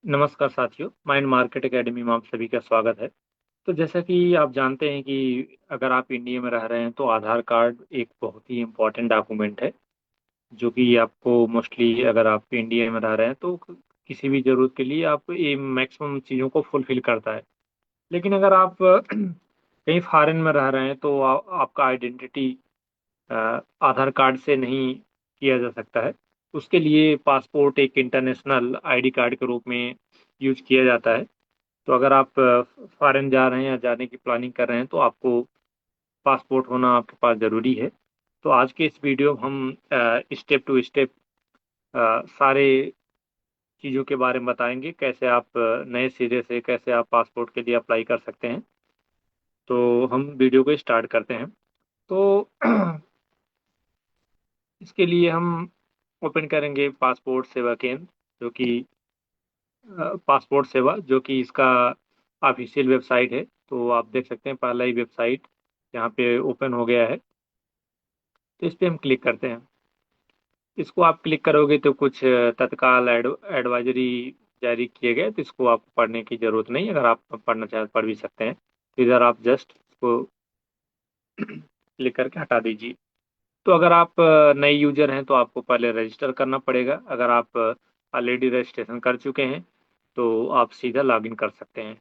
नमस्कार साथियों, mind market academy में आप सभी का स्वागत है। तो जैसा कि आप जानते हैं कि अगर आप इंडिया में रह रहे हैं तो आधार कार्ड एक बहुत ही इम्पोर्टेंट डॉक्यूमेंट है, जो कि आपको मोस्टली अगर आप इंडिया में रह रहे हैं तो किसी भी ज़रूरत के लिए आप ये मैक्सिमम चीज़ों को फुलफिल करता है। लेकिन अगर आप कहीं फॉरेन में रह रहे हैं तो आपका आइडेंटिटी आधार कार्ड से नहीं किया जा सकता है। उसके लिए पासपोर्ट एक इंटरनेशनल आईडी कार्ड के रूप में यूज किया जाता है। तो अगर आप फॉरेन जा रहे हैं या जाने की प्लानिंग कर रहे हैं तो आपको पासपोर्ट होना आपके पास ज़रूरी है। तो आज के इस वीडियो में हम स्टेप टू स्टेप सारे चीज़ों के बारे में बताएंगे, कैसे आप नए सिरे से कैसे आप पासपोर्ट के लिए अप्लाई कर सकते हैं। तो हम वीडियो को स्टार्ट करते हैं। तो इसके लिए हम ओपन करेंगे पासपोर्ट सेवा केंद्र, जो कि पासपोर्ट सेवा, जो कि इसका ऑफिशियल वेबसाइट है। तो आप देख सकते हैं पहला ही वेबसाइट यहाँ पे ओपन हो गया है। तो इस पे हम क्लिक करते हैं। इसको आप क्लिक करोगे तो कुछ तत्काल एडवाइजरी जारी किए गए, तो इसको आपको पढ़ने की ज़रूरत नहीं। अगर आप पढ़ना चाहें तो पढ़ भी सकते हैं। तो इधर आप जस्ट इसको क्लिक करके हटा दीजिए। तो अगर आप नए यूजर हैं तो आपको पहले रजिस्टर करना पड़ेगा। अगर आप ऑलरेडी रजिस्ट्रेशन कर चुके हैं तो आप सीधा लॉगिन कर सकते हैं।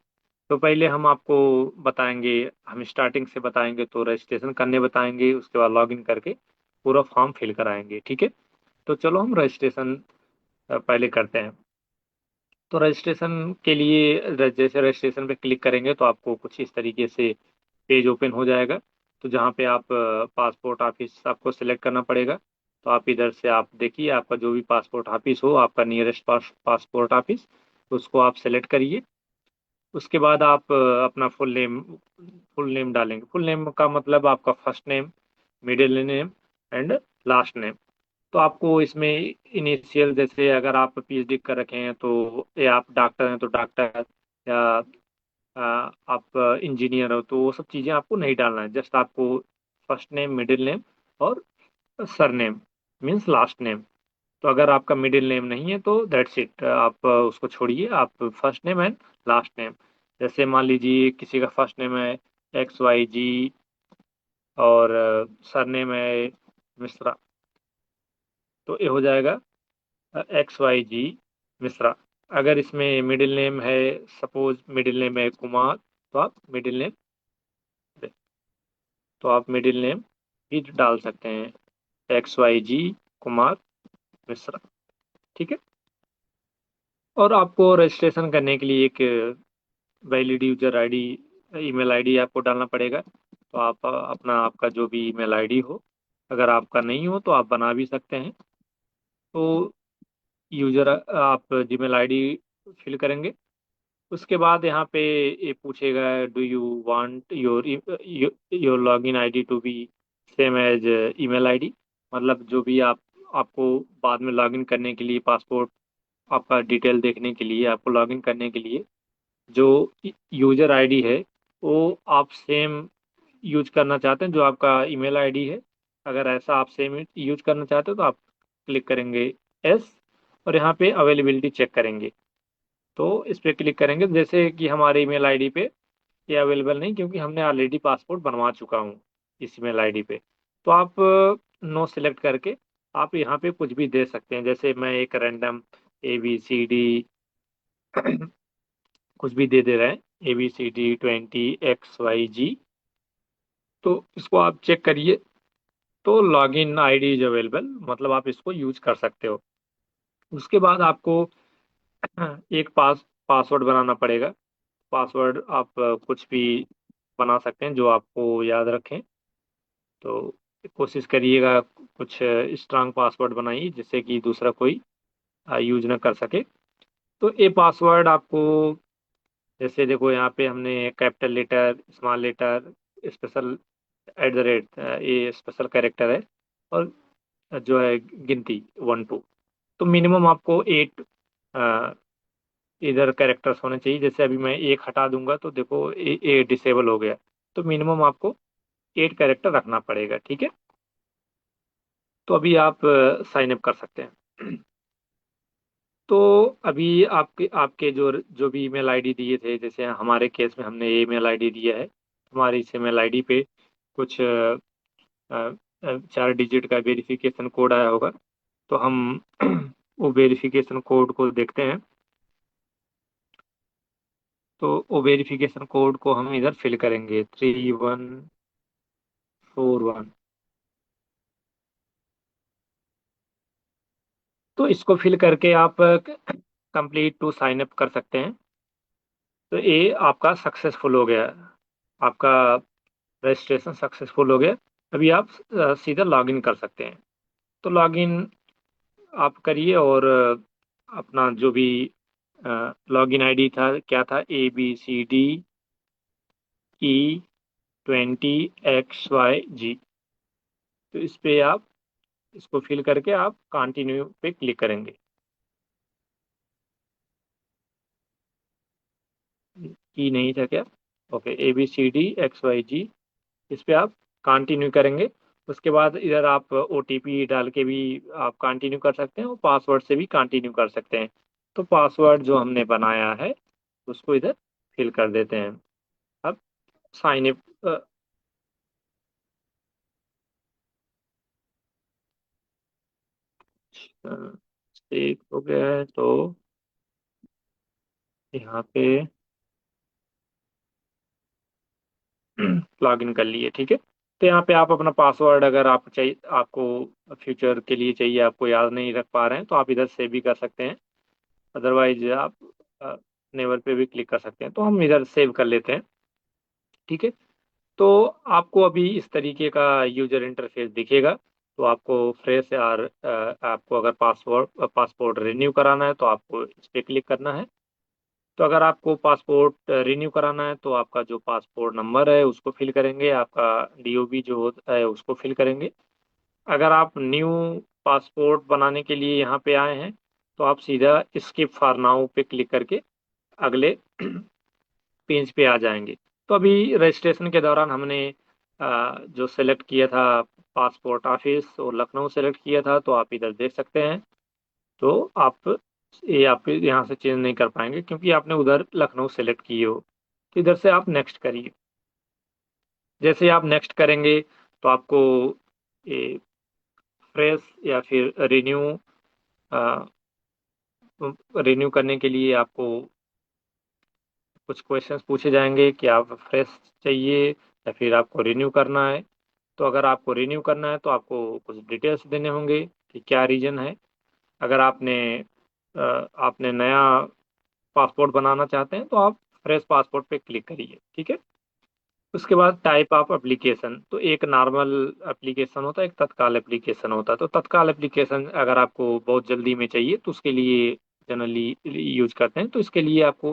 तो पहले हम आपको बताएंगे, हम स्टार्टिंग से बताएंगे। तो रजिस्ट्रेशन करने बताएंगे, उसके बाद लॉगिन करके पूरा फॉर्म फिल कराएंगे। ठीक है। तो चलो हम रजिस्ट्रेशन पहले करते हैं। तो रजिस्ट्रेशन के लिए जैसे रजिस्ट्रेशन पे क्लिक करेंगे तो आपको कुछ इस तरीके से पेज ओपन हो जाएगा। तो जहाँ पे आप पासपोर्ट ऑफिस आपको सिलेक्ट करना पड़ेगा। तो आप इधर से आप देखिए, आपका जो भी पासपोर्ट ऑफिस हो, आपका नियरेस्ट पासपोर्ट ऑफिस, उसको आप सेलेक्ट करिए। उसके बाद आप अपना फुल नेम डालेंगे। फुल नेम का मतलब आपका first name, middle name and last name. तो आपको इसमें इनिशियल, जैसे अगर आप पीएचडी कर रखे हैं तो, या आप डॉक्टर हैं तो डॉक्टर, या आप इंजीनियर हो, तो वो सब चीज़ें आपको नहीं डालना है। जस्ट आपको फर्स्ट नेम, मिडिल नेम और sir name means last name. तो अगर आपका मिडिल नेम नहीं है तो दैट्स इट, आप उसको छोड़िए। आप first name and last name, जैसे मान लीजिए किसी का फर्स्ट नेम है XYG और सर नेम है मिश्रा, तो ये हो जाएगा XYG मिश्रा। अगर इसमें मिडिल नेम है, सपोज मिडिल नेम है कुमार, तो आप मिडिल नेम, तो आप मिडिल नेम भी डाल सकते हैं, XYG कुमार मिश्रा। ठीक है। और आपको रजिस्ट्रेशन करने के लिए एक valid user ID, email ID आपको डालना पड़ेगा। तो आप अपना, आपका जो भी ईमेल आईडी हो, अगर आपका नहीं हो तो आप बना भी सकते हैं। तो यूजर आप जीमेल आईडी फिल करेंगे। उसके बाद यहाँ पे ये पूछेगा, do you want your login ID to be same as email ID. मतलब जो भी आपको बाद में लॉगिन करने के लिए, पासपोर्ट आपका डिटेल देखने के लिए, आपको लॉगिन करने के लिए जो यूजर आईडी है, वो आप सेम यूज करना चाहते हैं जो आपका ईमेल आईडी है। अगर ऐसा आप सेम यूज करना चाहते हो तो आप क्लिक करेंगे एस, और यहाँ पे अवेलेबिलिटी चेक करेंगे। तो इस पे क्लिक करेंगे, जैसे कि हमारे ईमेल आईडी पे ये अवेलेबल नहीं, क्योंकि हमने ऑलरेडी पासपोर्ट बनवा चुका हूँ इस ईमेल आईडी पे। तो आप नो सिलेक्ट करके आप यहाँ पे कुछ भी दे सकते हैं। जैसे मैं एक रैंडम ABCD कुछ भी दे रहे हैं, ABCD 20XYG। तो इसको आप चेक करिए। तो लॉगिन आईडी इज अवेलेबल, मतलब आप इसको यूज कर सकते हो। उसके बाद आपको एक पासवर्ड बनाना पड़ेगा। पासवर्ड आप कुछ भी बना सकते हैं जो आपको याद रखें। तो कोशिश करिएगा कुछ स्ट्रांग पासवर्ड बनाइए, जिससे कि दूसरा कोई यूज ना कर सके। तो ये पासवर्ड आपको, जैसे देखो यहाँ पे हमने capital letter, small letter, special @ ये स्पेशल कैरेक्टर है, और जो है गिनती 1 2। तो मिनिमम आपको 8 इधर कैरेक्टर्स होने चाहिए। जैसे अभी मैं एक हटा दूंगा तो देखो ये डिसेबल हो गया। तो मिनिमम आपको 8 कैरेक्टर रखना पड़ेगा। ठीक है। तो अभी आप साइन अप कर सकते हैं। तो अभी आपके आपके जो जो भी ईमेल आईडी दिए थे, जैसे हमारे केस में हमने ईमेल आईडी दिया है, हमारी इस ईमेल आईडी पे कुछ 4 डिजिट का वेरिफिकेशन कोड आया होगा। तो हम वो वेरिफिकेशन कोड को देखते हैं। तो वो वेरिफिकेशन कोड को हम इधर फिल करेंगे, 3141। तो इसको फिल करके आप कंप्लीट टू साइन अप कर सकते हैं। तो ये आपका सक्सेसफुल हो गया, आपका रजिस्ट्रेशन सक्सेसफुल हो गया। अभी आप सीधा लॉगिन कर सकते हैं। तो लॉगिन आप करिए, और अपना जो भी लॉगिन आईडी था, क्या था, ABCDE20XYG। तो इस पे आप इसको फिल करके आप कंटिन्यू पे क्लिक करेंगे। की नहीं था क्या? ओके, ABCDXYG, इस पे आप कंटिन्यू करेंगे। उसके बाद इधर आप OTP डाल के भी आप कंटिन्यू कर सकते हैं, और पासवर्ड से भी कंटिन्यू कर सकते हैं। तो पासवर्ड जो हमने बनाया है उसको इधर फिल कर देते हैं। अब साइन अप सेव हो गया है, तो यहाँ पे लॉग इन कर लिए, ठीक है। तो यहाँ पे आप अपना पासवर्ड, अगर आप चाहिए, आपको फ्यूचर के लिए चाहिए, आपको याद नहीं रख पा रहे हैं, तो आप इधर सेव भी कर सकते हैं। अदरवाइज आप नेवर पे भी क्लिक कर सकते हैं। तो हम इधर सेव कर लेते हैं, ठीक है। तो आपको अभी इस तरीके का यूजर इंटरफेस दिखेगा। तो आपको फ्रेश यार आपको अगर पासपोर्ट रिन्यू कराना है तो आपको इस पर क्लिक करना है। तो अगर आपको पासपोर्ट रिन्यू कराना है तो आपका जो पासपोर्ट नंबर है उसको फिल करेंगे, आपका DOB जो होता है उसको फिल करेंगे। अगर आप न्यू पासपोर्ट बनाने के लिए यहाँ पे आए हैं तो आप सीधा स्किप फॉर नाउ पे क्लिक करके अगले पेज पे आ जाएंगे। तो अभी रजिस्ट्रेशन के दौरान हमने जो सेलेक्ट किया था, पासपोर्ट ऑफिस और लखनऊ सेलेक्ट किया था, तो आप इधर देख सकते हैं। तो आप यहाँ से चेंज नहीं कर पाएंगे क्योंकि आपने उधर लखनऊ सेलेक्ट किए हो। तो इधर से आप नेक्स्ट करिए। जैसे आप नेक्स्ट करेंगे तो आपको ये फ्रेश या फिर रिन्यू करने के लिए आपको कुछ क्वेश्चंस पूछे जाएंगे कि आप फ्रेश चाहिए या फिर आपको रिन्यू करना है। तो अगर आपको रिन्यू करना है तो आपको कुछ डिटेल्स देने होंगे कि क्या रीजन है। अगर आपने नया पासपोर्ट बनाना चाहते हैं तो आप फ्रेश पासपोर्ट पे क्लिक करिए, ठीक है। उसके बाद टाइप ऑफ एप्लीकेशन, तो एक नॉर्मल एप्लीकेशन होता है, एक तत्काल एप्लीकेशन होता है। तो तत्काल एप्लीकेशन अगर आपको बहुत जल्दी में चाहिए तो उसके लिए जनरली यूज करते हैं। तो इसके लिए आपको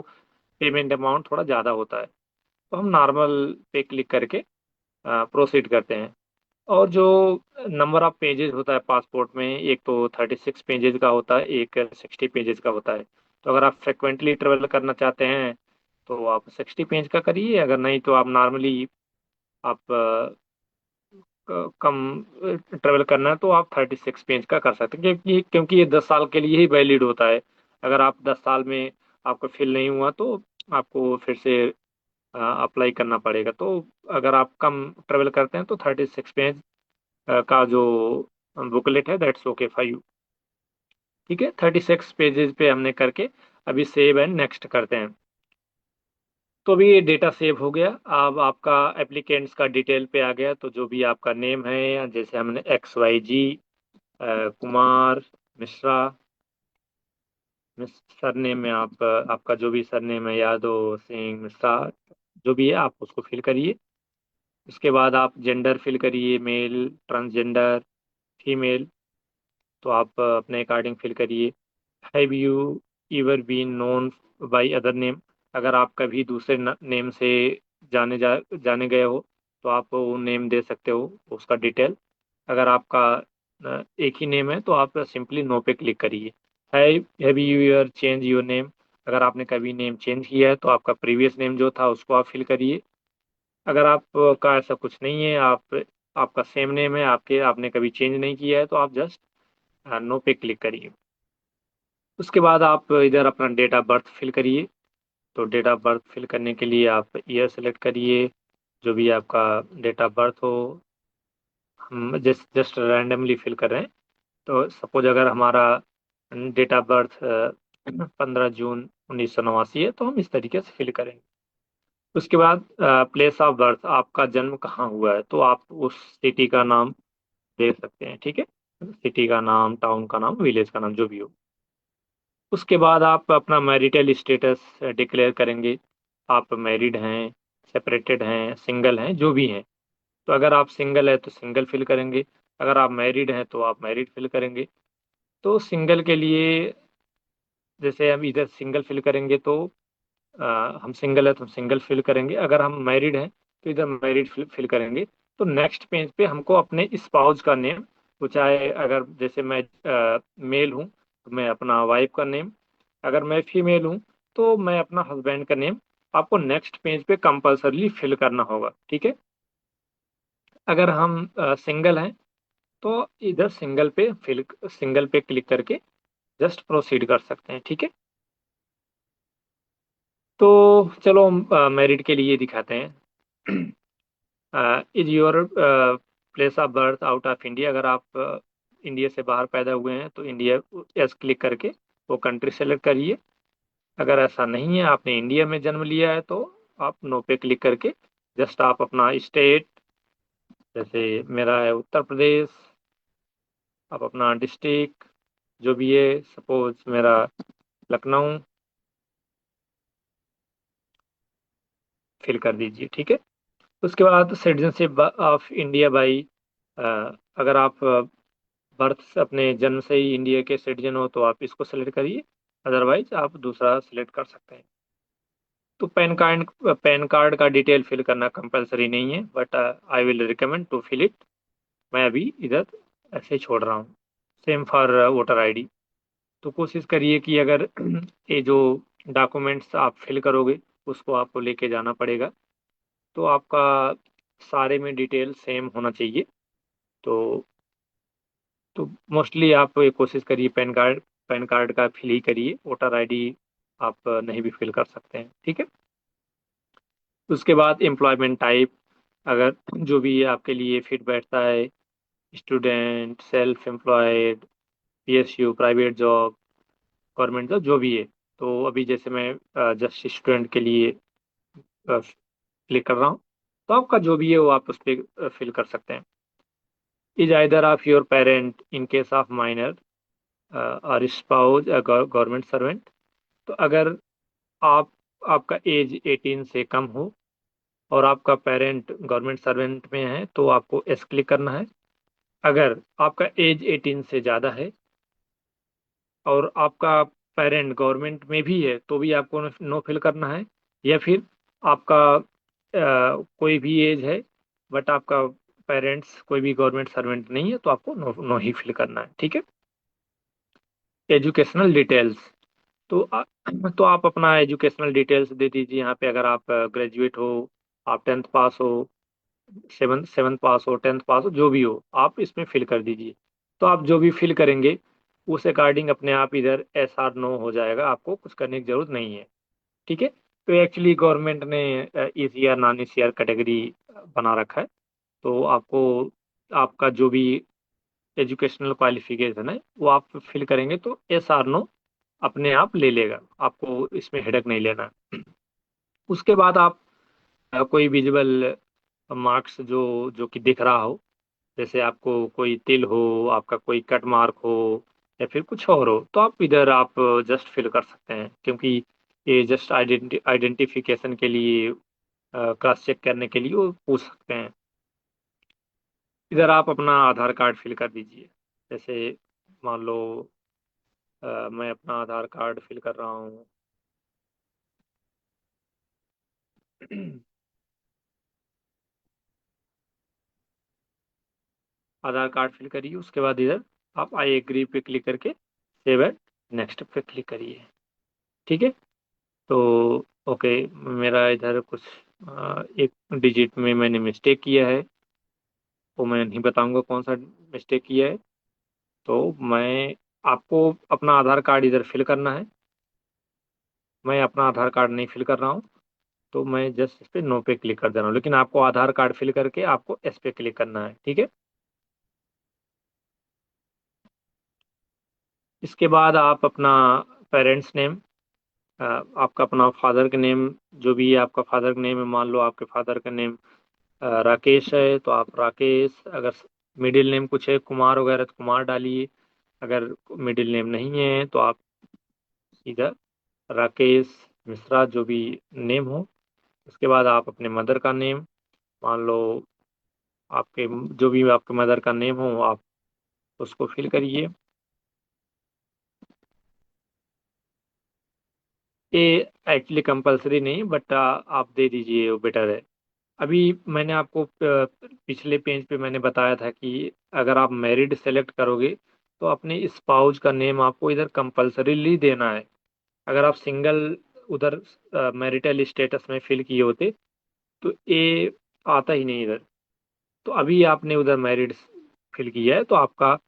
पेमेंट अमाउंट थोड़ा ज़्यादा होता है। तो हम नॉर्मल पे क्लिक करके प्रोसीड करते हैं। और जो नंबर ऑफ पेजेस होता है पासपोर्ट में, एक तो 36 पेजेस का होता है, एक 60 पेजेस का होता है। तो अगर आप फ्रिक्वेंटली ट्रेवल करना चाहते हैं तो आप 60 पेज का करिए, अगर नहीं तो आप नॉर्मली आप कम ट्रेवल करना है तो आप 36 पेज का कर सकते हैं, क्योंकि ये 10 साल के लिए ही वैलिड होता है। अगर आप 10 साल में आपको फिल नहीं हुआ तो आपको फिर से अप्लाई करना पड़ेगा। तो अगर आप कम ट्रेवल करते हैं तो 36 पेज का जो बुकलेट है, दैट्स ओके फॉर यू, ठीक है। 36 पेजेस पे हमने करके अभी सेव एंड नेक्स्ट करते हैं। तो अभी ये डेटा सेव हो गया। अब आपका एप्लीकेंट्स का डिटेल पे आ गया। तो जो भी आपका नेम है, जैसे हमने XYG कुमार मिश्रा, सरनेम में आप आपका जो भी सरनेम है, यादव सिंह मिश्रा, जो भी है आप उसको फिल करिए। उसके बाद आप जेंडर फिल करिए, मेल, ट्रांसजेंडर, फीमेल। तो आप अपने अकॉर्डिंग फिल करिए। Have you ever been known by other name, अगर आप कभी दूसरे नेम से जाने गए हो तो आप वो नेम दे सकते हो, उसका डिटेल। अगर आपका एक ही नेम है तो आप सिंपली नो पे क्लिक करिए। Have you year change your name, अगर आपने कभी नेम चेंज किया है तो आपका प्रीवियस नेम जो था उसको आप फिल करिए। अगर आपका ऐसा कुछ नहीं है, आपका सेम नेम है, आपने कभी चेंज नहीं किया है, तो आप जस्ट नो पे क्लिक करिए। उसके बाद आप इधर अपना डेट ऑफ बर्थ फिल करिए। तो डेट ऑफ बर्थ फिल करने के लिए आप ईयर सेलेक्ट करिए, जो भी आपका डेट ऑफ बर्थ हो। हम जस्ट जस्ट रैंडमली फिल कर रहे हैं। तो सपोज अगर हमारा डेट ऑफ बर्थ 15 जून 1989 है, तो हम इस तरीके से फिल करेंगे। उसके बाद प्लेस ऑफ बर्थ, आपका जन्म कहाँ हुआ है, तो आप उस सिटी का नाम दे सकते हैं। ठीक है, सिटी का नाम, टाउन का नाम, विलेज का नाम, जो भी हो। उसके बाद आप अपना मैरिटल स्टेटस डिक्लेयर करेंगे। आप मैरिड हैं, सेपरेटेड हैं, सिंगल हैं, जो भी हैं। तो अगर आप सिंगल है तो सिंगल फिल करेंगे, अगर आप मैरिड हैं तो आप मैरिड फिल करेंगे। तो सिंगल के लिए जैसे हम इधर सिंगल फिल करेंगे तो हम सिंगल है तो सिंगल फिल करेंगे, अगर हम मैरिड हैं तो इधर मैरिड फिल करेंगे। तो नेक्स्ट पेज पे हमको अपने स्पाउस का नेम, वो चाहे अगर जैसे मैं मेल हूँ तो मैं अपना वाइफ का नेम, अगर मैं फीमेल हूँ तो मैं अपना हस्बैंड का नेम आपको नेक्स्ट पेज पे कंपल्सरली फिल करना होगा। ठीक है, अगर हम सिंगल हैं तो इधर सिंगल पे क्लिक करके जस्ट प्रोसीड कर सकते हैं। ठीक है, तो चलो हम मैरिड के लिए दिखाते हैं। Is your place of birth out of India, अगर आप इंडिया से बाहर पैदा हुए हैं तो इंडिया एस क्लिक करके वो कंट्री सेलेक्ट करिए। अगर ऐसा नहीं है, आपने इंडिया में जन्म लिया है, तो आप नो पे क्लिक करके जस्ट आप अपना स्टेट, जैसे मेरा है उत्तर प्रदेश, आप अपना डिस्ट्रिक्ट जो भी है, सपोज मेरा लखनऊ, फिल कर दीजिए। ठीक है, उसके बाद सिटीजनशिप ऑफ इंडिया बाई, अगर आप बर्थ से अपने जन्म से ही इंडिया के सिटीजन हो तो आप इसको सेलेक्ट करिए, अदरवाइज आप दूसरा सेलेक्ट कर सकते हैं। तो पैन कार्ड का डिटेल फिल करना कंपलसरी नहीं है, but I will recommend to fill it. मैं अभी इधर ऐसे ही छोड़ रहा हूँ। Same for voter ID. तो कोशिश करिए कि अगर ये जो डॉक्यूमेंट्स आप फिल करोगे उसको आपको लेके जाना पड़ेगा, तो आपका सारे में डिटेल सेम होना चाहिए। तो तो मोस्टली आप ये कोशिश करिए पैन कार्ड का फिल ही करिए, वोटर आईडी आप नहीं भी फिल कर सकते हैं। ठीक है, उसके बाद एम्प्लॉयमेंट टाइप, अगर जो भी आपके लिए फिट बैठता है, student, self employed, PSU, private job, government job, जो भी है। तो अभी जैसे मैं जस्ट स्टूडेंट के लिए क्लिक कर रहा हूँ, तो आपका जो भी है वो आप उस पर फिल कर सकते हैं। Is either of your parent in case of minor और स्पाउस गवर्नमेंट सर्वेंट, तो अगर आप आपका एज 18 से कम हो और आपका पेरेंट गवर्नमेंट सर्वेंट में है तो आपको एस क्लिक करना है। अगर आपका एज 18 से ज़्यादा है और आपका पेरेंट गवर्नमेंट में भी है तो भी आपको नो फिल करना है, या फिर आपका कोई भी एज है बट आपका पेरेंट्स कोई भी गवर्नमेंट सर्वेंट नहीं है तो आपको नो नो ही फिल करना है। ठीक है, एजुकेशनल डिटेल्स, तो तो आप अपना एजुकेशनल डिटेल्स दे दीजिए यहाँ पे। अगर आप ग्रेजुएट हो, आप 10th पास हो, सेवन सेवन्थ पास हो, 10th पास हो, जो भी हो आप इसमें फिल कर दीजिए। तो आप जो भी फिल करेंगे उस अकॉर्डिंग अपने आप इधर एस आर नो हो जाएगा, आपको कुछ करने की जरूरत नहीं है। ठीक है, तो एक्चुअली गवर्नमेंट ने ईसीआर नॉन ईसीआर कैटेगरी बना रखा है। तो आपको आपका जो भी एजुकेशनल क्वालिफिकेशन है वो आप फिल करेंगे तो एस आर नो अपने आप ले लेगा, आपको इसमें हेडक नहीं लेना। उसके बाद आप कोई विजिबल मार्क्स जो जो कि दिख रहा हो, जैसे आपको कोई तिल हो, आपका कोई कट मार्क हो, या फिर कुछ और हो, तो आप इधर आप जस्ट फिल कर सकते हैं, क्योंकि ये जस्ट आइडेंटिफिकेशन के लिए, क्रॉस चेक करने के लिए वो पूछ सकते हैं। इधर आप अपना आधार कार्ड फिल कर दीजिए। जैसे मान लो मैं अपना आधार कार्ड फिल कर रहा हूँ। आधार कार्ड फिल करिए, उसके बाद इधर आप आई एग्री पे क्लिक करके सेव एंड नेक्स्ट पे क्लिक करिए। ठीक है, तो ओके, मेरा इधर कुछ एक डिजिट में मैंने मिस्टेक किया है, वो मैं नहीं बताऊंगा कौन सा मिस्टेक किया है। तो मैं आपको अपना आधार कार्ड इधर फिल करना है। मैं अपना आधार कार्ड नहीं फिल कर रहा हूँ, तो मैं जस्ट इस पे नो पे क्लिक कर दे रहा हूँ, लेकिन आपको आधार कार्ड फिल करके आपको इस पे क्लिक करना है, ठीक है। इसके बाद आप अपना पेरेंट्स नेम, आपका अपना फादर का नेम, जो भी है आपका फादर का नेम है, मान लो आपके फादर का नेम राकेश है तो आप राकेश, अगर मिडिल नेम कुछ है कुमार वगैरह तो कुमार डालिए, अगर मिडिल नेम नहीं है तो आप सीधा राकेश मिश्रा जो भी नेम हो। उसके बाद आप अपने मदर का नेम, मान लो आपके जो भी आपके मदर का नेम हो आप उसको फिल करिए। ये एक्चुअली कंपलसरी नहीं, बट आप दे दीजिए वो बेटर है। अभी मैंने आपको पिछले पेज पे मैंने बताया था कि अगर आप मैरिड सेलेक्ट करोगे तो अपने स्पाउस का नेम आपको इधर कंपलसरीली देना है। अगर आप सिंगल उधर मैरिटल स्टेटस में फिल किए होते तो ये आता ही नहीं इधर। तो अभी आपने उधर मैरिड फिल किया है तो आपका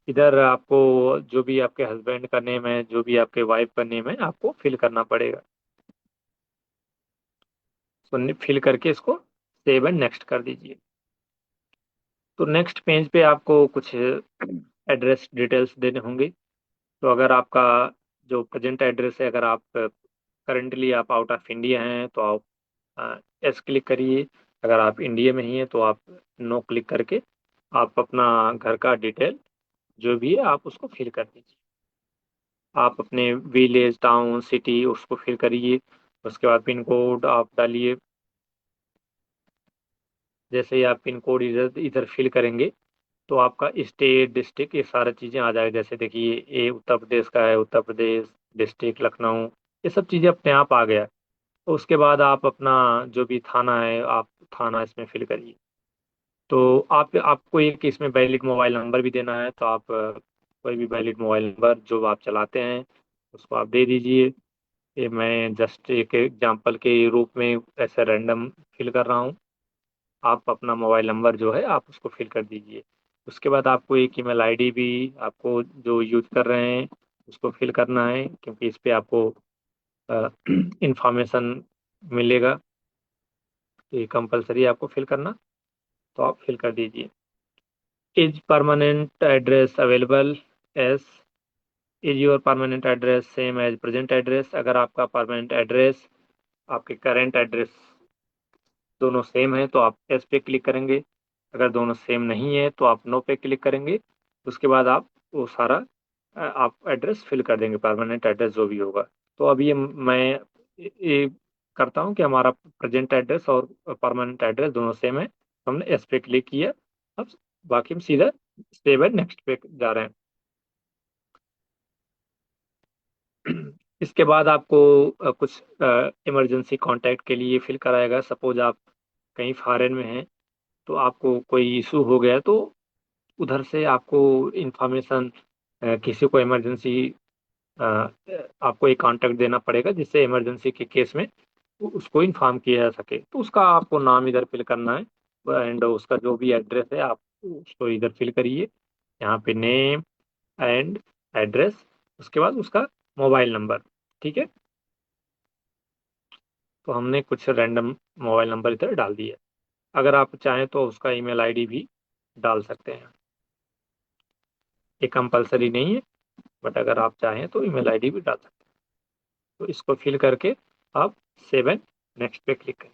इधर आपको जो भी आपके हस्बैंड का नेम है, जो भी आपके वाइफ का नेम है, आपको फिल करना पड़ेगा। तो फिल करके इसको सेव एंड नेक्स्ट कर दीजिए। तो नेक्स्ट पेज पे आपको कुछ एड्रेस डिटेल्स देने होंगे। तो अगर आपका जो प्रेजेंट एड्रेस है, अगर आप करंटली आप आउट ऑफ इंडिया हैं तो आप एस क्लिक करिए। अगर आप इंडिया में ही हैं तो आप नो क्लिक करके आप अपना घर का डिटेल जो भी है आप उसको फिल कर दीजिए। आप अपने विलेज टाउन सिटी उसको फिल करिए। उसके बाद पिन कोड आप डालिए। जैसे ही आप पिन कोड इधर इधर फिल करेंगे तो आपका स्टेट डिस्ट्रिक्ट ये सारी चीज़ें आ जाएगी। जैसे देखिए ये उत्तर प्रदेश का है, उत्तर प्रदेश डिस्ट्रिक्ट लखनऊ, ये सब चीज़ें अपने आप आ गया। तो उसके बाद आप अपना जो भी थाना है आप थाना इसमें फिल करिए। तो आप आपको एक इसमें वैलिड मोबाइल नंबर भी देना है, तो आप कोई भी वैलिड मोबाइल नंबर जो आप चलाते हैं उसको आप दे दीजिए। ये मैं जस्ट एक एग्जांपल के रूप में ऐसे रैंडम फिल कर रहा हूँ। आप अपना मोबाइल नंबर जो है आप उसको फिल कर दीजिए। उसके बाद आपको एक ईमेल आईडी भी आपको जो यूज कर रहे हैं उसको फिल करना है, क्योंकि इस पे आपको इंफॉर्मेशन मिलेगा। तो ये कंपलसरी आपको फिल करना, तो आप फिल कर दीजिए। Is permanent address available as, is your permanent address same as present address. अगर आपका परमानेंट एड्रेस आपके करेंट एड्रेस दोनों सेम है तो आप एस पे क्लिक करेंगे। अगर दोनों सेम नहीं है तो आप नो पे क्लिक करेंगे। उसके बाद आप वो सारा आप एड्रेस फिल कर देंगे, परमानेंट एड्रेस जो भी होगा। तो अभी मैं ये करता हूँ कि हमारा प्रेजेंट एड्रेस और परमानेंट एड्रेस दोनों सेम है, तो हमने एस पे क्लिक किया। अब बाकी हम सीधा सेव एंड नेक्स्ट पे जा रहे हैं। इसके बाद आपको कुछ इमरजेंसी कांटेक्ट के लिए फिल कराएगा। सपोज आप कहीं फॉरेन में हैं तो आपको कोई इशू हो गया तो उधर से आपको इंफॉर्मेशन किसी को इमरजेंसी आपको एक कांटेक्ट देना पड़ेगा जिससे इमरजेंसी के केस में उसको इन्फॉर्म किया जा सके। तो उसका आपको नाम इधर फिल करना है एंड उसका जो भी एड्रेस है आप उसको इधर फिल करिए। यहाँ पे नेम एंड एड्रेस, उसके बाद उसका मोबाइल नंबर, ठीक है। तो हमने कुछ रैंडम मोबाइल नंबर इधर डाल दिया। अगर आप चाहें तो उसका ईमेल आईडी भी डाल सकते हैं। ये कंपलसरी नहीं है, बट अगर आप चाहें तो ईमेल आईडी भी डाल सकते हैं। तो इसको फिल करके आप सेव एंड नेक्स्ट पे क्लिक करें।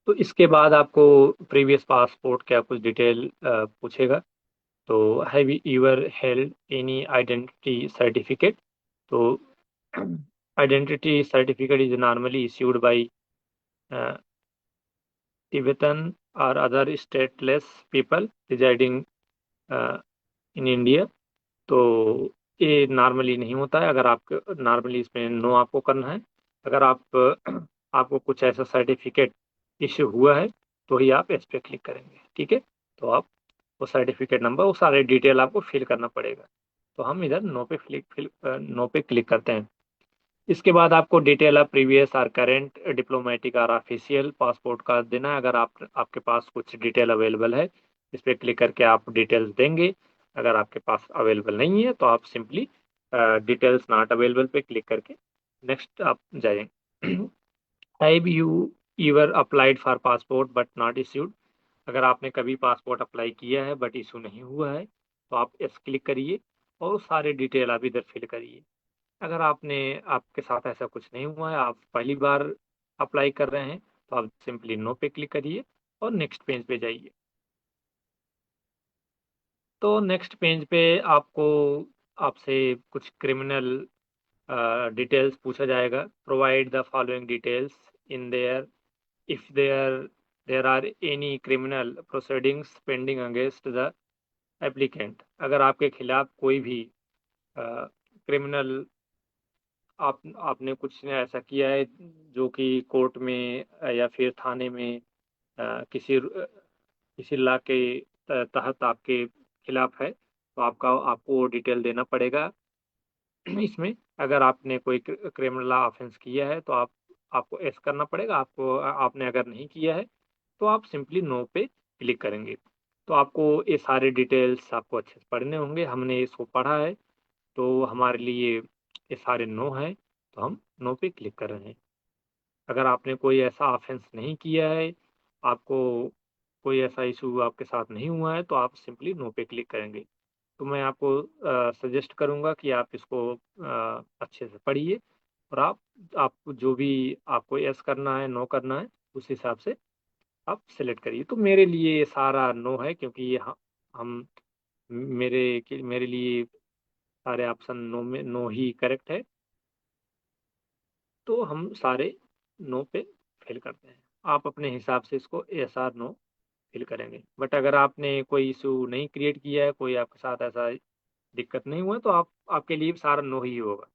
तो इसके बाद आपको प्रीवियस पासपोर्ट का कुछ डिटेल पूछेगा। तो have your held any identity certificate. तो identity certificate is normally issued by Tibetan or other stateless people residing in India. तो ये नॉर्मली नहीं होता है। अगर आप नॉर्मली इसमें नो आपको करना है। अगर आप आपको कुछ ऐसा सर्टिफिकेट इश्यू हुआ है तो ही आप इस पे क्लिक करेंगे, ठीक है। तो आप वो सर्टिफिकेट नंबर वो सारे डिटेल आपको फिल करना पड़ेगा। तो हम इधर नो पे क्लिक करते हैं। इसके बाद आपको डिटेल ऑफ प्रीवियस और करेंट डिप्लोमेटिक और ऑफिशियल पासपोर्ट का देना है। अगर आप आपके पास कुछ डिटेल अवेलेबल है इस पर क्लिक करके आप डिटेल्स देंगे। अगर आपके पास अवेलेबल नहीं है तो आप सिंपली डिटेल्स नॉट अवेलेबल पे क्लिक करके नेक्स्ट आप जाएंगे। Have you ईवर applied for passport but not issued? अगर आपने कभी पासपोर्ट अप्लाई किया है बट इशू नहीं हुआ है तो आप इस क्लिक करिए और सारे डिटेल आप इधर फिल करिए। अगर आपके साथ ऐसा कुछ नहीं हुआ है, आप पहली बार अप्लाई कर रहे हैं, तो आप सिंपली नो पे क्लिक करिए और नेक्स्ट पेज पे जाइए। तो नेक्स्ट पेज पे आपको आपसे कुछ क्रिमिनल डिटेल्स पूछा जाएगा। Provide the following details in there if there are any criminal proceedings pending against the applicant. अगर आपके खिलाफ कोई भी क्रिमिनल आपने कुछ ने ऐसा किया है जो कि कोर्ट में या फिर थाने में किसी लॉ के तहत आपके खिलाफ है, तो आपको वो डिटेल देना पड़ेगा। इसमें अगर आपने कोई क्रिमिनल ऑफेंस किया है तो आपको एस करना पड़ेगा। आपने अगर नहीं किया है तो आप सिंपली नो पे क्लिक करेंगे। तो आपको ये सारे डिटेल्स आपको अच्छे से पढ़ने होंगे। हमने इसको पढ़ा है तो हमारे लिए ये सारे नो है, तो हम नो पे क्लिक कर रहे हैं। अगर आपने कोई ऐसा ऑफेंस नहीं किया है, आपको कोई ऐसा इशू आपके साथ नहीं हुआ है, तो आप सिंपली नो पे क्लिक करेंगे। तो मैं आपको सजेस्ट करूंगा कि आप इसको अच्छे से पढ़िए और आप जो भी आपको यस करना है नो करना है उस हिसाब से आप सिलेक्ट करिए। तो मेरे लिए ये सारा नो है, क्योंकि ये हम मेरे लिए सारे ऑप्शन नो में नो ही करेक्ट है। तो हम सारे नो पे फिल करते हैं। आप अपने हिसाब से इसको एस आर नो फिल करेंगे। बट अगर आपने कोई इशू नहीं क्रिएट किया है, कोई आपके साथ ऐसा दिक्कत नहीं हुआ है, तो आपके लिए सारा नो ही होगा।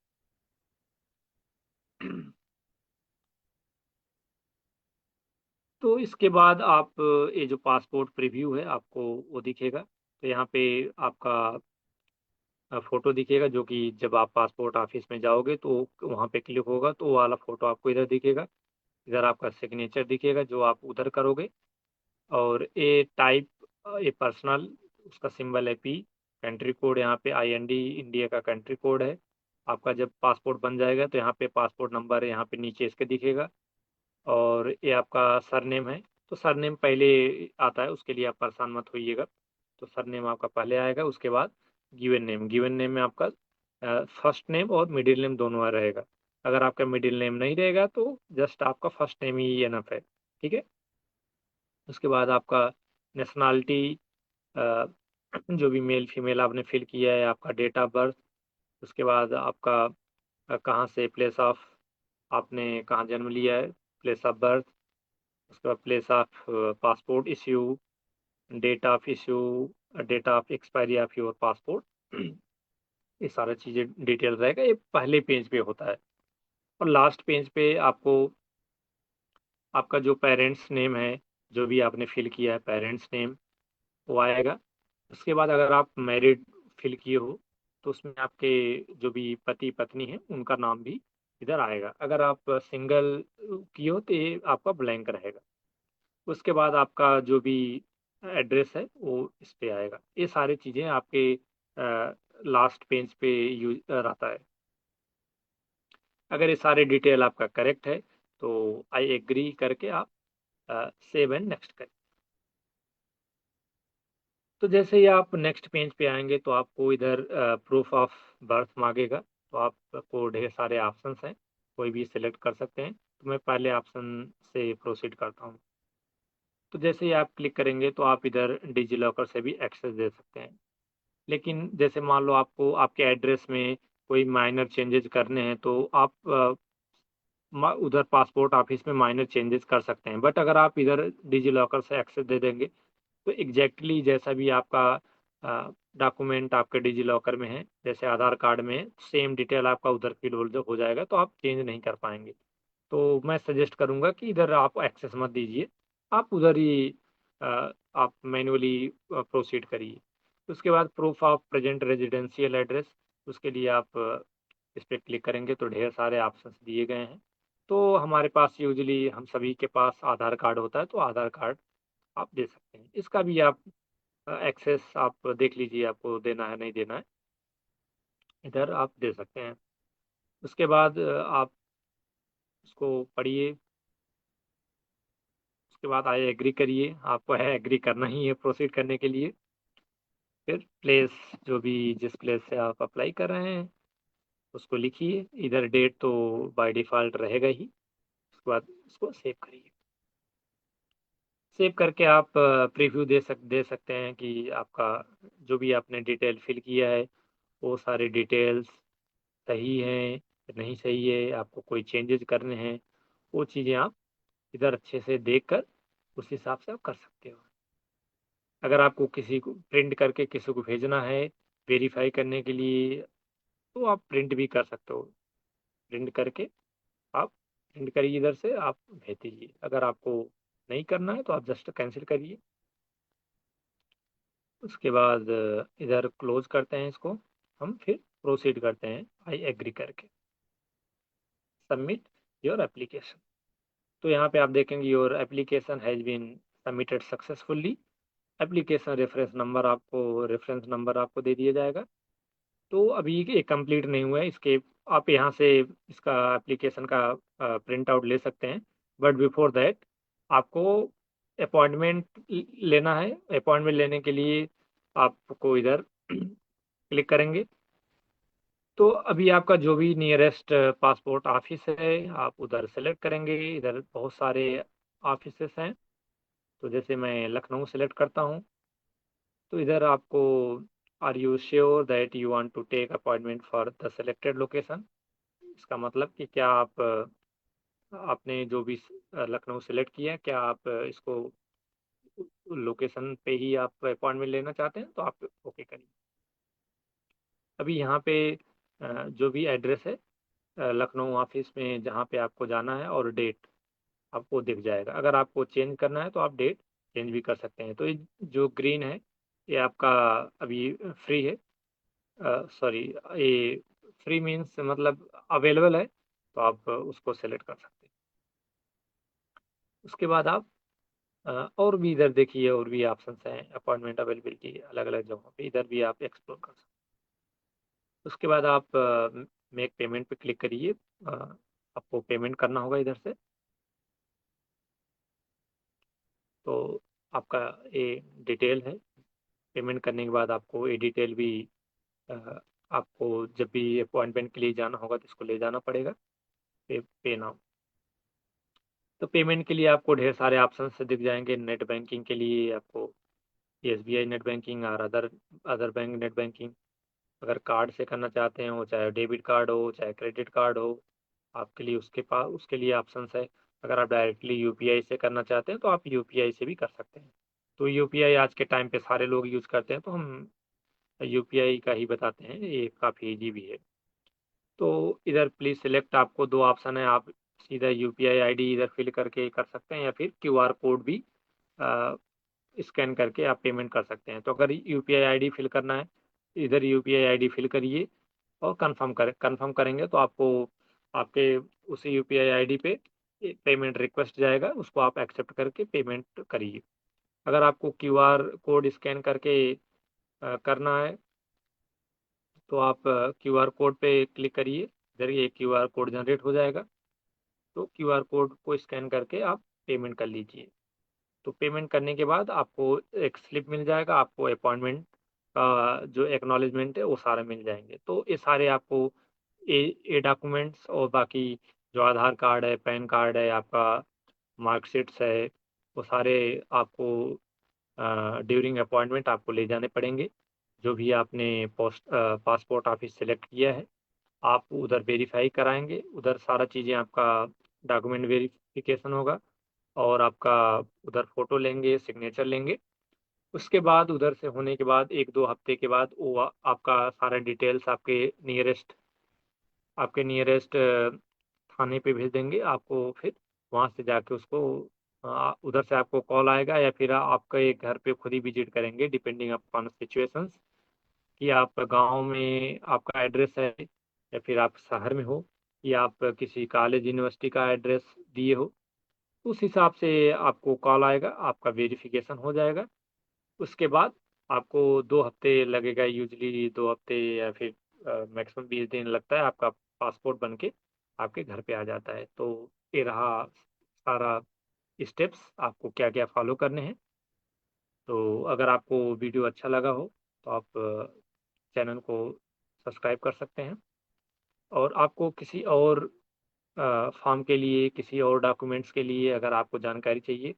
तो इसके बाद आप ये जो पासपोर्ट प्रीव्यू है आपको वो दिखेगा। तो यहाँ पे आपका फोटो दिखेगा, जो कि जब आप पासपोर्ट ऑफिस में जाओगे तो वहाँ पे क्लिक होगा तो वो वाला फोटो आपको इधर दिखेगा। इधर आपका सिग्नेचर दिखेगा जो आप उधर करोगे। और ए टाइप ए पर्सनल, उसका सिंबल है पी। कंट्री कोड यहाँ पे IND इंडिया का कंट्री कोड है। आपका जब पासपोर्ट बन जाएगा तो यहाँ पे पासपोर्ट नंबर यहाँ पे नीचे इसके दिखेगा। और ये आपका सरनेम है, तो सरनेम पहले आता है, उसके लिए आप परेशान मत होइएगा। तो सरनेम आपका पहले आएगा, उसके बाद गिवन नेम में आपका फर्स्ट नेम और मिडिल नेम दोनों रहेगा। अगर आपका मिडिल नेम नहीं रहेगा तो जस्ट आपका फर्स्ट नेम ही एनफ है। ठीक है। उसके बाद आपका नेशनैलिटी, जो भी मेल फीमेल आपने फिल किया है, आपका डेट ऑफ बर्थ। उसके बाद आपका कहाँ से प्लेस ऑफ आपने कहाँ जन्म लिया है, प्लेस ऑफ बर्थ। उसके बाद place of passport issue, date of issue, date of expiry of your passport. ये सारा चीज़ें डिटेल रहेगा। ये पहले पेज पे होता है। और लास्ट पेज पे आपको आपका जो पेरेंट्स नेम है, जो भी आपने फिल किया है पेरेंट्स नेम, वो आएगा। उसके बाद अगर आप मैरिड फिल किए हो तो उसमें आपके जो भी पति पत्नी है उनका नाम भी इधर आएगा। अगर आप सिंगल किए हो तो ये आपका ब्लैंक रहेगा। उसके बाद आपका जो भी एड्रेस है वो इस पे आएगा। ये सारी चीज़ें आपके लास्ट पेज पे यूज रहता है। अगर ये सारे डिटेल आपका करेक्ट है तो आई एग्री करके आप सेव एंड नेक्स्ट करें। तो जैसे ही आप नेक्स्ट पेज पे आएंगे तो आपको इधर प्रूफ ऑफ बर्थ मांगेगा। तो आपको ढेर सारे ऑप्शंस हैं, कोई भी सिलेक्ट कर सकते हैं। तो मैं पहले ऑप्शन से प्रोसीड करता हूँ। तो जैसे ही आप क्लिक करेंगे तो आप इधर डिजी लॉकर से भी एक्सेस दे सकते हैं। लेकिन जैसे मान लो आपको आपके एड्रेस में कोई माइनर चेंजेस करने हैं तो आप उधर पासपोर्ट ऑफिस में माइनर चेंजेस कर सकते हैं। बट अगर आप इधर डिजी लॉकर से एक्सेस दे देंगे तो एग्जैक्टली जैसा भी आपका डॉक्यूमेंट आपके डिजी लॉकर में है, जैसे आधार कार्ड में है, सेम डिटेल आपका उधर फिल हो जाएगा, तो आप चेंज नहीं कर पाएंगे। तो मैं सजेस्ट करूंगा कि इधर आप एक्सेस मत दीजिए, आप उधर ही आप मैन्युअली प्रोसीड करिए। उसके बाद proof of present residential address, उसके लिए आप इस पर क्लिक करेंगे तो ढेर सारे ऑप्शंस दिए गए हैं। तो हमारे पास यूजली हम सभी के पास आधार कार्ड होता है, तो आधार कार्ड आप दे सकते हैं। इसका भी आप एक्सेस आप देख लीजिए, आपको देना है नहीं देना है, इधर आप दे सकते हैं। उसके बाद आप उसको पढ़िए, उसके बाद आई एग्री करिए, आपको है एग्री करना ही है प्रोसीड करने के लिए। फिर प्लेस, जो भी जिस प्लेस से आप अप्लाई कर रहे हैं उसको लिखिए, इधर डेट तो बाय डिफ़ॉल्ट रहेगा ही। उसके बाद इसको सेव करिए। सेव करके आप प्रीव्यू दे सकते हैं कि आपका जो भी आपने डिटेल फिल किया है वो सारे डिटेल्स सही हैं या नहीं सही है, आपको कोई चेंजेस करने हैं, वो चीज़ें आप इधर अच्छे से देख कर उस हिसाब से आप कर सकते हो। अगर आपको किसी को प्रिंट करके किसी को भेजना है वेरीफाई करने के लिए, तो आप प्रिंट भी कर सकते हो। प्रिंट करके आप प्रिंट करिए, इधर से आप भेज दीजिए। अगर आपको नहीं करना है तो आप जस्ट कैंसिल करिए। उसके बाद इधर क्लोज करते हैं इसको, हम फिर प्रोसीड करते हैं आई एग्री करके, सबमिट योर एप्लीकेशन। तो यहाँ पे आप देखेंगे your application has been submitted successfully. Application reference number आपको दे दिया जाएगा। तो अभी ये कंप्लीट नहीं हुआ है, इसके आप यहाँ से इसका एप्लीकेशन का प्रिंट आउट ले सकते हैं। बट बिफोर दैट आपको अपॉइंटमेंट लेना है। अपॉइंटमेंट लेने के लिए आपको इधर क्लिक करेंगे। तो अभी आपका जो भी नियरेस्ट पासपोर्ट ऑफिस है आप उधर सेलेक्ट करेंगे। इधर बहुत सारे ऑफिसेस हैं, तो जैसे मैं लखनऊ सेलेक्ट करता हूँ। तो इधर आपको are you sure that you want to take appointment for the selected location. इसका मतलब कि क्या आप आपने जो भी लखनऊ सेलेक्ट किया है, क्या आप इसको लोकेशन पे ही आप अपॉइंटमेंट लेना चाहते हैं, तो आप ओके करिए। अभी यहाँ पे जो भी एड्रेस है लखनऊ ऑफिस में जहाँ पे आपको जाना है और डेट आपको दिख जाएगा। अगर आपको चेंज करना है तो आप डेट चेंज भी कर सकते हैं। तो ये जो ग्रीन है ये आपका अभी फ्री है, सॉरी, ये फ्री मीन्स मतलब अवेलेबल है, तो आप उसको सेलेक्ट कर सकते हैं। उसके बाद आप और भी इधर देखिए, और भी ऑप्शंस हैं अपॉइंटमेंट अवेलेबिलिटी अलग अलग जगहों पे, इधर भी आप एक्सप्लोर कर सकते हैं। उसके बाद आप मेक पेमेंट पे क्लिक करिए। आपको पेमेंट करना होगा इधर से। तो आपका ये डिटेल है। पेमेंट करने के बाद आपको ये डिटेल भी अ, आपको जब भी अपॉइंटमेंट के लिए जाना होगा तो इसको ले जाना पड़ेगा। पे नाउ। तो पेमेंट के लिए आपको ढेर सारे ऑप्शन से दिख जाएंगे। नेट बैंकिंग के लिए आपको एसबीआई नेट बैंकिंग और other other bank net banking. अगर कार्ड से करना चाहते हो, चाहे डेबिट कार्ड हो चाहे क्रेडिट कार्ड हो, आपके लिए उसके लिए ऑप्शंस है। अगर आप डायरेक्टली यूपीआई से करना चाहते हैं तो आप यूपीआई से भी कर सकते हैं। तो यूपीआई आज के टाइम पे सारे लोग यूज़ करते हैं, तो हम यूपीआई का ही बताते हैं, ये काफ़ी इजी भी है। तो इधर प्लीज़ सिलेक्ट, आपको दो ऑप्शन है, आप सीधा यूपीआई आईडी इधर फिल करके कर सकते हैं या फिर क्यूआर कोड भी स्कैन करके आप पेमेंट कर सकते हैं। तो अगर यूपीआई आईडी फिल करना है, इधर यूपीआई आईडी फिल करिए और कंफर्म करेंगे तो आपको आपके उसी यूपीआई आईडी पे पेमेंट रिक्वेस्ट जाएगा, उसको आप एक्सेप्ट करके पेमेंट करिए। अगर आपको क्यूआर कोड स्कैन करके करना है तो आप क्यूआर कोड पे क्लिक करिए, इधर ये क्यूआर कोड जनरेट हो जाएगा। तो क्यूआर कोड को स्कैन करके आप पेमेंट कर लीजिए। तो पेमेंट करने के बाद आपको एक स्लिप मिल जाएगा, आपको अपॉइंटमेंट का जो एक्नॉलेजमेंट है वो सारे मिल जाएंगे। तो ये सारे आपको ये डॉक्यूमेंट्स और बाकी जो आधार कार्ड है, पैन कार्ड है, आपका मार्कशीट्स है, वो सारे आपको ड्यूरिंग अपॉइंटमेंट आपको ले जाने पड़ेंगे। जो भी आपने पासपोर्ट ऑफिस सेलेक्ट किया है आप उधर वेरीफाई कराएंगे, उधर सारा चीज़ें आपका डॉक्यूमेंट वेरिफिकेशन होगा और आपका उधर फोटो लेंगे, सिग्नेचर लेंगे। उसके बाद उधर से होने के बाद एक दो हफ्ते के बाद वो आपका सारा डिटेल्स आपके नियरेस्ट थाने पे भेज देंगे आपको। फिर वहाँ से जाके उसको उधर से आपको कॉल आएगा या फिर आपके घर पे खुद ही विजिट करेंगे, डिपेंडिंग अपॉन सिचुएशंस, कि आप गांव में आपका एड्रेस है या फिर आप शहर में हो या आप किसी कॉलेज यूनिवर्सिटी का एड्रेस दिए हो, उस हिसाब से आपको कॉल आएगा, आपका वेरिफिकेशन हो जाएगा। उसके बाद आपको 2 हफ्ते लगेगा, यूजली 2 हफ्ते या फिर मैक्सिमम 20 दिन लगता है, आपका पासपोर्ट बन के आपके घर पे आ जाता है। तो ये रहा सारा स्टेप्स, आपको क्या क्या फॉलो करने हैं। तो अगर आपको वीडियो अच्छा लगा हो तो आप चैनल को सब्सक्राइब कर सकते हैं। और आपको किसी और फॉर्म के लिए, किसी और डॉक्यूमेंट्स के लिए अगर आपको जानकारी चाहिए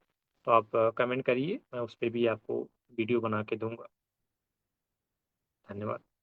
तो आप कमेंट करिए, मैं उस पर भी आपको वीडियो बना के दूंगा। धन्यवाद।